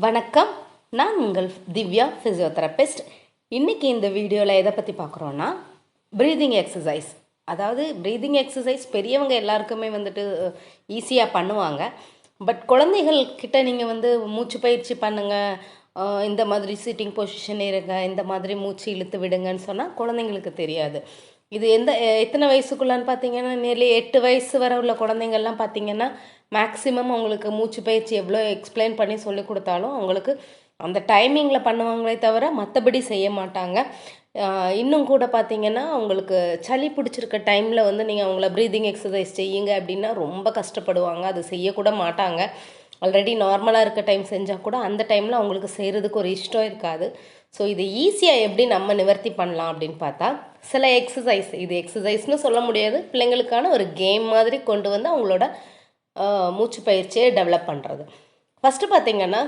வணக்கம், நான் உங்கள் திவ்யா ஃபிசியோதெரபிஸ்ட். இன்றைக்கி இந்த வீடியோவில் எதை பற்றி பார்க்குறோன்னா ப்ரீதிங் எக்ஸசைஸ். அதாவது ப்ரீதிங் எக்ஸசைஸ் பெரியவங்க எல்லாருக்குமே ஈஸியாக பண்ணுவாங்க. பட் குழந்தைகள் கிட்ட நீங்கள் மூச்சு பயிற்சி பண்ணுங்கள், இந்த மாதிரி சிட்டிங் பொசிஷன் இருங்க, இந்த மாதிரி மூச்சு இழுத்து விடுங்கன்னு சொன்னால் குழந்தைங்களுக்கு தெரியாது. இது எத்தனை வயசுக்குள்ளான்னு பார்த்தீங்கன்னா, நேர்லி 8 வயசு வரை உள்ள குழந்தைங்கள்லாம் பார்த்தீங்கன்னா மேக்ஸிமம் அவங்களுக்கு மூச்சு பயிற்சி எவ்வளோ எக்ஸ்பிளைன் பண்ணி சொல்லி கொடுத்தாலும் அவங்களுக்கு அந்த டைமிங்கில் பண்ணுவாங்களே தவிர மற்றபடி செய்ய மாட்டாங்க. இன்னும் கூட பார்த்தீங்கன்னா அவங்களுக்கு சளி பிடிச்சிருக்க டைமில் நீங்கள் அவங்கள ப்ரீதிங் எக்ஸசைஸ் செய்யுங்க அப்படின்னா ரொம்ப கஷ்டப்படுவாங்க, அது செய்யக்கூட மாட்டாங்க. ஆல்ரெடி நார்மலாக இருக்க டைம் செஞ்சால் கூட அந்த டைமில் அவங்களுக்கு செய்கிறதுக்கு ஒரு இஷ்டம் இருக்காது. ஸோ இது ஈஸியாக எப்படி நம்ம நிவர்த்தி பண்ணலாம் அப்படின்னு பார்த்தா, சில எக்ஸசைஸ், இது எக்ஸசைஸ்னு சொல்ல முடியாது, பிள்ளைங்களுக்கான ஒரு கேம் மாதிரி கொண்டு வந்து அவங்களோட மூச்சு பயிற்சியை டெவலப் பண்ணுறது. ஃபஸ்ட்டு பார்த்திங்கன்னா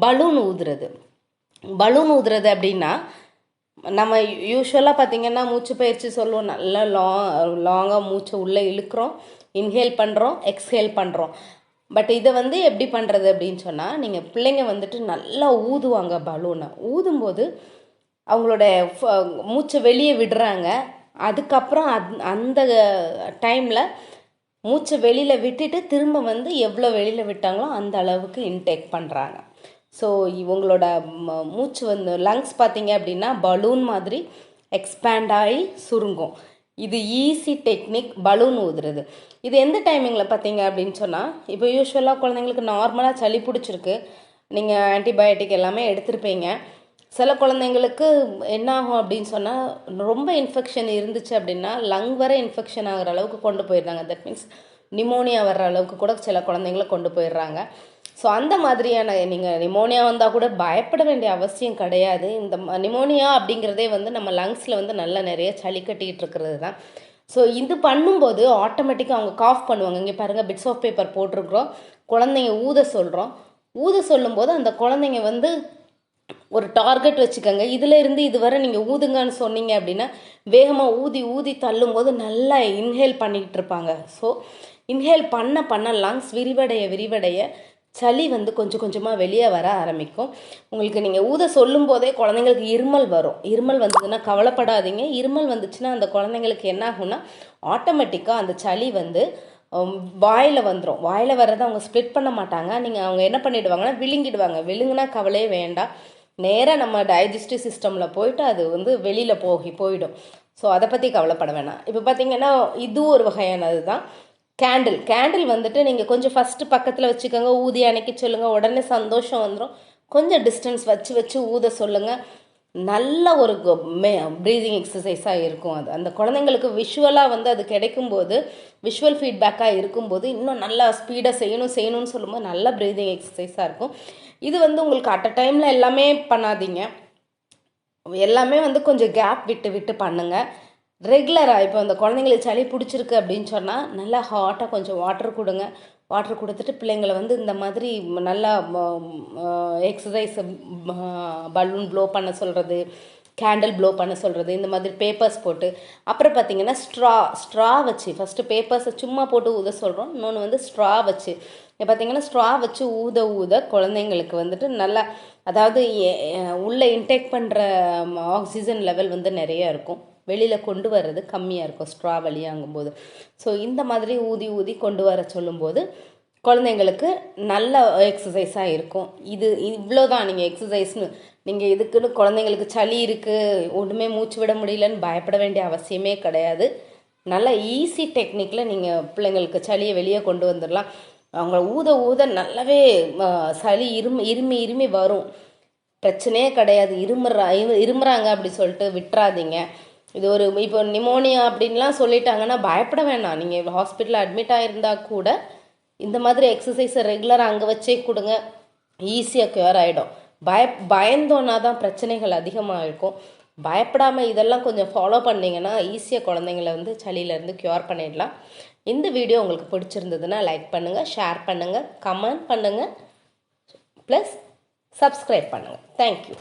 பலூன் ஊதுறது அப்படின்னா, நம்ம யூஸ்வலாக பார்த்திங்கன்னா மூச்சு பயிற்சி சொல்லுவோம், நல்லா லாங்காக மூச்சை உள்ளே இழுக்கிறோம், இன்ஹேல் பண்ணுறோம், எக்ஸ்ஹேல் பண்ணுறோம். பட் இதை எப்படி பண்ணுறது அப்படின்னு சொன்னால், நீங்கள் பிள்ளைங்க நல்லா ஊதுவாங்க. பலூனை ஊதும்போது அவங்களோட மூச்சை வெளியே விடுறாங்க. அதுக்கப்புறம் அந்த டைமில் மூச்சை வெளியில் விட்டுட்டு திரும்ப எவ்வளோ வெளியில் விட்டாங்களோ அந்த அளவுக்கு இன்டேக் பண்ணுறாங்க. ஸோ இவங்களோட மூச்சு லங்ஸ் பார்த்திங்க அப்படின்னா பலூன் மாதிரி எக்ஸ்பேண்ட் ஆகி சுருங்கும். இது ஈஸி டெக்னிக், பலூன் ஊதுறது. இது எந்த டைமிங்கில் பார்த்தீங்க அப்படின்னு சொன்னால், இப்போ யூஸ்வலாக குழந்தைங்களுக்கு நார்மலாக சளி பிடிச்சிருக்கு, நீங்கள் ஆன்டிபயோட்டிக் எல்லாமே எடுத்திருப்பீங்க. சில குழந்தைங்களுக்கு என்ன ஆகும் அப்படின்னு சொன்னால், ரொம்ப இன்ஃபெக்ஷன் இருந்துச்சு அப்படின்னா லங் வர இன்ஃபெக்ஷன் ஆகிற அளவுக்கு கொண்டு போயிடுறாங்க. தட் மீன்ஸ் நிமோனியா வர்ற அளவுக்கு கூட சில குழந்தைங்கள கொண்டு போயிடுறாங்க. ஸோ அந்த மாதிரியான நீங்கள் நிமோனியா வந்தால் கூட பயப்பட வேண்டிய அவசியம் கிடையாது. இந்த நிமோனியா அப்படிங்கிறதே நம்ம லங்ஸில் நல்லா நிறைய சளி கட்டிக்கிட்டு இருக்கிறது தான். ஸோ இது பண்ணும்போது ஆட்டோமேட்டிக்காக அவங்க காஃப் பண்ணுவாங்க. இங்கே பாருங்கள், பிட்ஸ் ஆஃப் பேப்பர் போட்டிருக்கிறோம், குழந்தைங்க ஊத சொல்லும்போது அந்த குழந்தைங்க ஒரு டார்கெட் வச்சுக்கோங்க. இதில் இருந்து இதுவரை நீங்கள் ஊதுங்கன்னு சொன்னீங்க அப்படின்னா வேகமாக ஊதி தள்ளும்போது நல்லா இன்ஹேல் பண்ணிக்கிட்டு இருப்பாங்க. ஸோ இன்ஹேல் பண்ண லங்ஸ் விரிவடைய சளி கொஞ்சம் கொஞ்சமாக வெளியே வர ஆரம்பிக்கும். உங்களுக்கு நீங்கள் ஊத சொல்லும் போதே குழந்தைங்களுக்கு இருமல் வரும். இருமல் வந்ததுன்னா கவலைப்படாதீங்க. இருமல் வந்துச்சுன்னா அந்த குழந்தைங்களுக்கு என்ன ஆகும்னா, ஆட்டோமேட்டிக்காக அந்த சளி வாயில் வந்துடும். வாயில் வர்றதை அவங்க ஸ்ப்ளிட் பண்ண மாட்டாங்க. அவங்க என்ன பண்ணிவிடுவாங்கன்னா விழுங்கிடுவாங்க. விழுங்குனா கவலையே வேண்டாம், நேராக நம்ம டைஜஸ்டிவ் சிஸ்டமில் போயிட்டு அது வெளியில் போயிடும். ஸோ அதை பற்றி கவலைப்பட வேணாம். இப்போ பார்த்தீங்கன்னா இதுவும் ஒரு வகையானது தான். கேண்டில் நீங்கள் கொஞ்சம் ஃபஸ்ட்டு பக்கத்தில் வச்சுக்கோங்க, ஊதி அணைக்க சொல்லுங்கள், உடனே சந்தோஷம் வந்துடும். கொஞ்சம் டிஸ்டன்ஸ் வச்சு ஊத சொல்லுங்கள். நல்ல ஒரு ப்ரீதிங் எக்ஸசைஸாக இருக்கும். அது அந்த குழந்தைங்களுக்கு விஷுவலாக அது கிடைக்கும்போது, விஷுவல் ஃபீட்பேக்காக இருக்கும்போது இன்னும் நல்லா ஸ்பீடாக செய்யணும்னு சொல்லும்போது நல்ல ப்ரீதிங் எக்ஸசைஸாக இருக்கும். இது உங்களுக்கு அட் அ டைமில் எல்லாமே பண்ணாதீங்க, எல்லாமே கொஞ்சம் கேப் விட்டு பண்ணுங்கள். ரெகுலராக இப்போ அந்த குழந்தைங்களுக்கு சளி பிடிச்சிருக்கு அப்படின்னு சொன்னால் நல்லா ஹாட்டாக கொஞ்சம் வாட்டர் கொடுங்க. வாட்டர் கொடுத்துட்டு பிள்ளைங்களை இந்த மாதிரி நல்லா எக்ஸசைஸ், பலூன் ப்ளோ பண்ண சொல்கிறது, கேண்டில் ப்ளோ பண்ண சொல்கிறது, இந்த மாதிரி பேப்பர்ஸ் போட்டு, அப்புறம் பார்த்திங்கன்னா ஸ்ட்ரா வச்சு, ஃபஸ்ட்டு பேப்பர்ஸை சும்மா போட்டு ஊத சொல்கிறோம், இன்னொன்று ஸ்ட்ரா வச்சு. இப்போ பார்த்திங்கன்னா ஸ்ட்ரா வச்சு ஊத குழந்தைங்களுக்கு நல்லா, அதாவது உள்ளே இன்டேக் பண்ணுற ஆக்சிஜன் லெவல் நிறையா இருக்கும், வெளியில் கொண்டு வர்றது கம்மியாக இருக்கும் ஸ்ட்ரா வழியாங்கும்போது. ஸோ இந்த மாதிரி ஊதி கொண்டு வர சொல்லும்போது குழந்தைங்களுக்கு நல்ல எக்ஸசைஸாக இருக்கும். இவ்வளோ தான் நீங்கள் எக்ஸசைஸ்னு. நீங்கள் இதுக்குன்னு குழந்தைங்களுக்கு சளி இருக்குது, ஒன்றுமே மூச்சு விட முடியலன்னு பயப்பட வேண்டிய அவசியமே கிடையாது. நல்ல ஈஸி டெக்னிக்கில் நீங்கள் பிள்ளைங்களுக்கு சளியை வெளியே கொண்டு வந்துடலாம். அவங்க ஊத நல்லாவே சளி இருமி வரும், பிரச்சனையே கிடையாது. இருமுறாங்க அப்படி சொல்லிட்டு விட்டுறாதீங்க. இது இப்போ நிமோனியா அப்படின்லாம் சொல்லிட்டாங்கன்னா பயப்பட வேணாம். நீங்கள் ஹாஸ்பிட்டலில் அட்மிட் ஆகிருந்தால் கூட இந்த மாதிரி எக்ஸசைஸை ரெகுலராக அங்கே வச்சே கொடுங்க, ஈஸியாக க்யூர் ஆகிடும். பயந்தோன்னா தான் பிரச்சனைகள் அதிகமாக இருக்கும். பயப்படாமல் இதெல்லாம் கொஞ்சம் ஃபாலோ பண்ணிங்கன்னா ஈஸியாக குழந்தைங்கள சளியிலேருந்து க்யூர் பண்ணிடலாம். இந்த வீடியோ உங்களுக்கு பிடிச்சிருந்ததுன்னா லைக் பண்ணுங்கள், ஷேர் பண்ணுங்கள், கமெண்ட் பண்ணுங்கள், ப்ளஸ் சப்ஸ்கிரைப் பண்ணுங்கள். தேங்க்யூ.